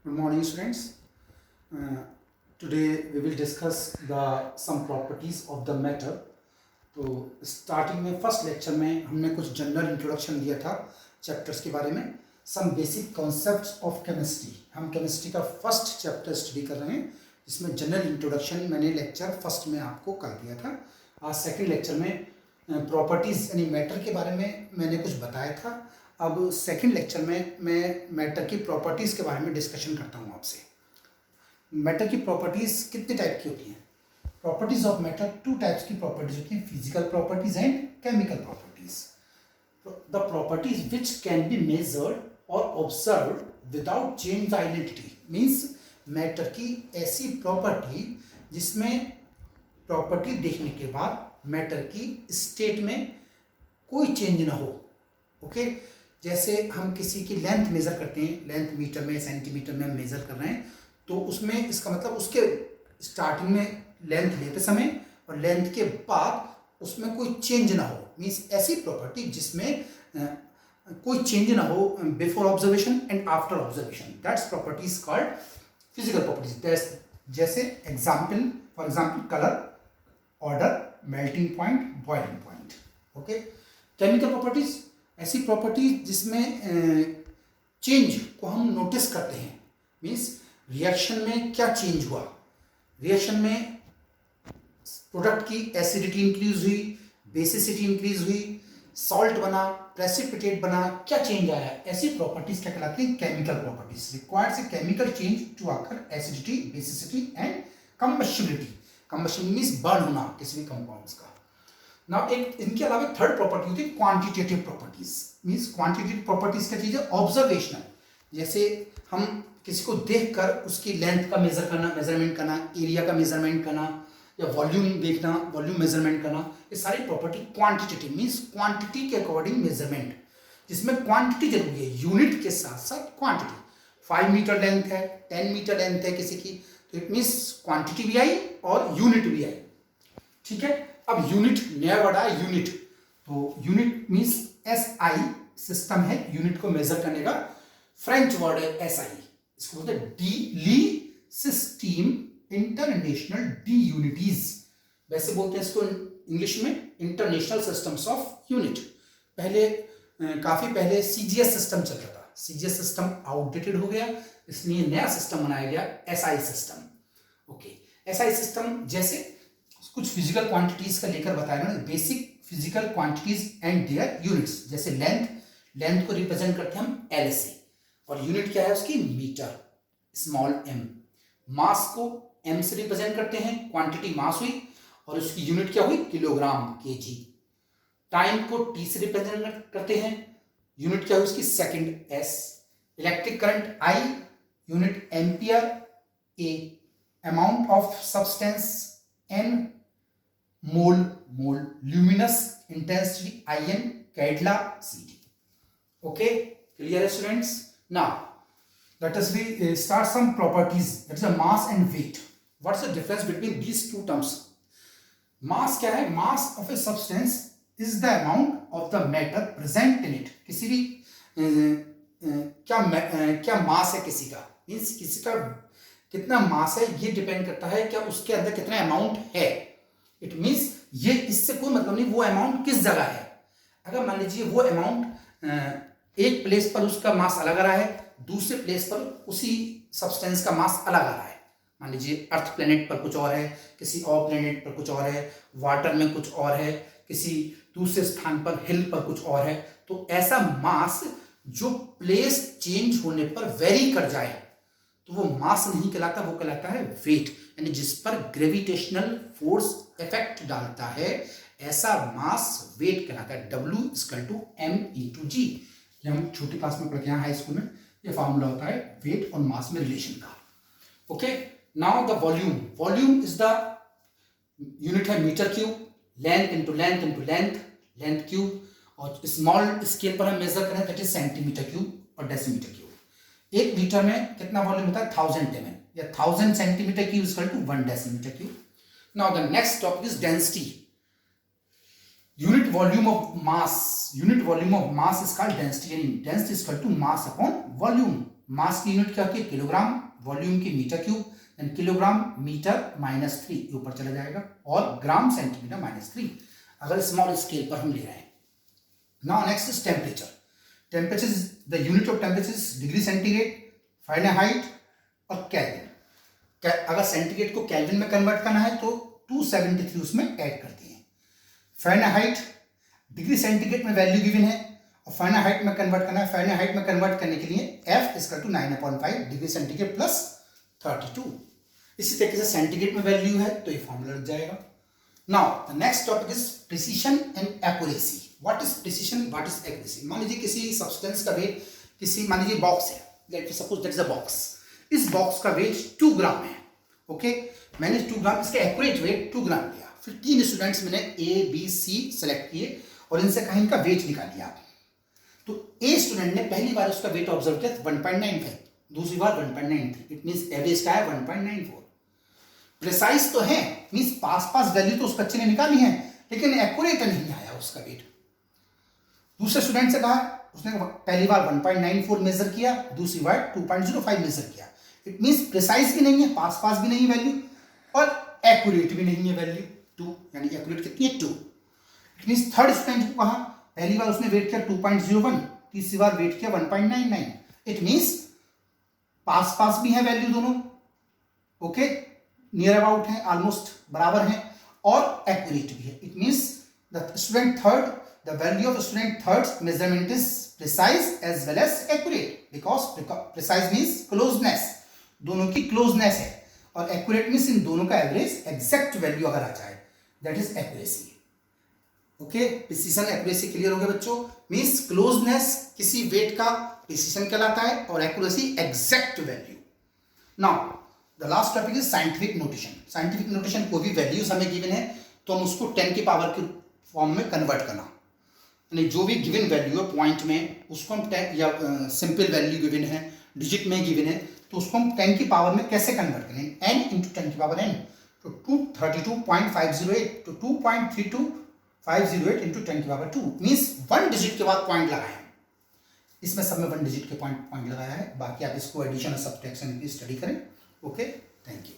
Good morning, students. Today we will discuss the some properties of the matter. तो starting में first lecture में हमने कुछ general introduction दिया था चैप्टर्स के बारे में, some basic concepts of chemistry. हम केमिस्ट्री का फर्स्ट चैप्टर स्टडी कर रहे हैं, जिसमें जनरल इंट्रोडक्शन मैंने लेक्चर फर्स्ट में आपको कर दिया था. आज सेकंड लेक्चर में प्रॉपर्टीज़ यानी मैटर के बारे में मैंने कुछ बताया था. अब सेकंड लेक्चर में मैं मैटर की प्रॉपर्टीज़ के बारे में डिस्कशन करता हूँ आपसे. मैटर की प्रॉपर्टीज़ कितने टाइप की होती हैं? Properties of matter two types की प्रॉपर्टीज होती हैं, physical properties and chemical properties. The properties which can be measured और observe without change the identity means matter की ऐसी प्रॉपर्टी जिसमें प्रॉपर्टी देखने के बाद मैटर की स्टेट में कोई चेंज ना हो. ओके जैसे हम किसी की लेंथ मेजर करते हैं, लेंथ मीटर में सेंटीमीटर में हम मेजर कर रहे हैं, तो उसमें इसका मतलब उसके स्टार्टिंग में लेंथ लेते समय और लेंथ के बाद उसमें कोई चेंज ना हो. मीन्स ऐसी प्रॉपर्टी जिसमें कोई चेंज ना हो before observation and after observation, that's property is called physical properties. जैसे example, for example colour, order, melting point, boiling point. Okay chemical properties ऐसी प्रॉपर्टीज जिसमें चेंज को हम नोटिस करते हैं. मीन्स रिएक्शन में क्या चेंज हुआ, रिएक्शन में प्रोडक्ट की एसिडिटी इंक्रीज हुई, बेसिसिटी इंक्रीज हुई, सॉल्ट बना, प्रेसिपिटेट बना, क्या चेंज आया, ऐसी प्रॉपर्टीज क्या कहलाती हैं? Chemical properties. Requires a chemical change to occur acidity, basicity and combustibility. Combustibility means burn होना किसी भी कंपाउंड्स का. नाउ एक इनके अलावा थर्ड प्रॉपर्टी होती है quantitative properties. Means quantitative properties क्या चीज है? ऑब्जर्वेशनल. जैसे हम किसी को देखकर उसकी लेंथ का मेजरमेंट करना, एरिया का मेजरमेंट करना, या वॉल्यूम देखना, वॉल्यूम मेजरमेंट करना, ये सारी प्रॉपर्टी क्वांटिटेटिव मींस क्वांटिटी के अकॉर्डिंग मेजरमेंट, जिसमें क्वांटिटी जरूरी है, यूनिट के साथ साथ क्वांटिटी. 5 मीटर लेंथ है, 10 मीटर लेंथ है किसी की, तो इट मीन्स क्वांटिटी भी आई और यूनिट भी आई. ठीक है. अब यूनिट नया वर्ड आया यूनिट, तो यूनिट मीन्स SI सिस्टम है यूनिट को मेजर करने का. फ्रेंच वर्ड है SI, इसको बोलते हैं डी ली सिस्टीम इंटरनेशनल डी यूनिटीज. वैसे बोलते हैं इसको इंग्लिश में इंटरनेशनल सिस्टम्स ऑफ यूनिट. पहले काफी पहले CGS सिस्टम चलता था. CGS सिस्टम आउटडेटेड हो गया, इसलिए नया सिस्टम बनाया गया SI system. Okay SI system जैसे कुछ फिजिकल क्वांटिटीज का लेकर बताया ना, basic physical quantities and their units. जैसे लेंथ को रिप्रेजेंट करते हैं हम L से, और यूनिट क्या है उसकी? Metre, small m. मास को m से रिप्रेजेंट करते हैं, क्वांटिटी मास हुई, और उसकी यूनिट क्या हुई? Kilogram, kg. टाइम को t से रिप्रेजेंट करते हैं, यूनिट क्या हुई उसकी? Second, s. Electric current I, unit ampere, A. Amount of substance n, mole, luminous intensity IN, Cadila, CD. Okay clear है students? Now, let us start some properties. That is a mass and weight. What's the difference between these two terms? Mass क्या है? Mass of a substance is the amount of the matter present in it. किसी भी क्या मास है किसी का, means किसी का कितना मास है, ये डिपेंड करता है क्या उसके अंदर कितना अमाउंट है. इट मीन्स ये इससे कोई मतलब नहीं वो अमाउंट किस जगह है. अगर मान लीजिए वो अमाउंट एक प्लेस पर उसका मास अलग आ रहा है, दूसरे प्लेस पर उसी सब्सटेंस का मास अलग आ रहा है. मान लीजिए अर्थ प्लेनेट पर कुछ और है, किसी और प्लेनेट पर कुछ और है, वाटर में कुछ और है, किसी दूसरे स्थान पर हिल पर कुछ और है. तो ऐसा मास जो प्लेस चेंज होने पर वेरी कर जाए तो वो मास नहीं कहलाता, वो कहलाता है वेट. यानी जिस पर ग्रेविटेशनल फोर्स इफेक्ट डालता है ऐसा मास वेट कहलाता है. W=m/g. ये हम छोटी क्लास में पढ़ते हैं, हाई स्कूल में ये फॉर्मूला होता है वेट और मास में रिलेशन का. Okay now the volume is the unit है metre cube. Length into length cube, और स्मॉल स्केल पर हम मेजर करें दैट इज सेंटीमीटर क्यूब और डेसीमीटर क्यूब. एक लीटर में कितना वॉल्यूम होता है? 1000 ml या 1000 centimetre cube is equal to 1 decimetre cube. Now the next topic is density. unit volume of mass is called density, and density is equal to mass upon volume. Mass की unit क्या होती है kilogram, volume की metre cube, then kilogram metre -3 ऊपर चला जाएगा, और gram centimetre -3 अगर स्मॉल स्केल पर हम ले रहे हैं। Now next is temperature. Temperature is the unit of temperature is degree centigrade, Fahrenheit और केल्विन। अगर सेंटीग्रेड को केल्विन में कन्वर्ट करना है तो 273 उसमें ऐड करते हैं। फ़ारेनहाइट डिग्री सेंटीग्रेड में वैल्यू गिवन है और फ़ारेनहाइट में कन्वर्ट करना है। फ़ारेनहाइट में कन्वर्ट करने के लिए F = 9/5 डिग्री सेंटीग्रेड प्लस 32। इसी तरीके से सेंटीग्रेड में वैल्यू है तो ये फॉर्मूला लग जाएगा। Now the next topic is precision and accuracy. What is precision, what is accuracy. मान लीजिए किसी सब्सटेंस का वेट, मान लीजिए बॉक्स है, let me suppose that is a box. इस बॉक्स का वेट 2 ग्राम है, ओके। मैंने 2 ग्राम, इसका एक्यूरेट वेट 2 ग्राम लिया। फिर 3 स्टूडेंट्स मैंने A, B, C सेलेक्ट किए और इनसे कहा इनका वेट निकालिए आप। तो A स्टूडेंट ने पहली बार उसका वेट ऑब्जर्व किया 1.95, दूसरी बार 1.93, इट मींस एवरेज का है 1.94। प्रिसाइज तो है, मींस पास वैल्यू तो उस बच्चे ने निकाली है, लेकिन एक्यूरेट नहीं आया उसका वेट। दूसरे स्टूडेंट से कहा, उसने पहली बार 1.94 मेजर किया, दूसरी बार 2.05 मेजर किया। इट मींस प्रिसाइज भी नहीं है, पास भी नहीं है वैल्यू, और एक्यूरेट भी नहीं है वैल्यू 2, यानी एक्यूरेट कितनी है 2। इट मींस थर्ड स्टूडेंट को कहा, पहली बार उसने वेट किया 2.01, तीसरी बार वेट किया 1.99। इट मींस पास भी है वैल्यू दोनों, ओके, नियर अबाउट है, ऑलमोस्ट बराबर है, और एक्यूरेट भी है। It means the value of student third's measurement is precise as well as accurate, because precise means closeness, दोनों की closeness है, और accurate means इन दोनों का एवरेज exact वैल्यू अगर आ जाए, that is accuracy। Okay, precision accuracy clear हो गया बच्चों। मींस क्लोजनेस किसी वेट का प्रिसीजन कहलाता है और accuracy exact value. Now the last topic is scientific notation. Scientific notation कोई भी वैल्यूज हमें गिवन है तो हम उसको 10 की पावर के फॉर्म में कन्वर्ट करना, यानी जो भी गिवन वैल्यू है पॉइंट में उसको हम 10, या सिंपल वैल्यू गिवन है, डिजिट में गिवन है, तो उसको हम 10 की पावर में कैसे कन्वर्ट करें, n × 10 की पावर n, तो 232.508 तो 2.32508 × 10 की पावर 2 मीन्स 1 डिजिट के बाद पॉइंट लगाए हैं। इसमें सब में 1 डिजिट के पॉइंट लगाया है, बाकी आप इसको एडिशन और सब्ट्रैक्शन की स्टडी करें। Okay, thank you.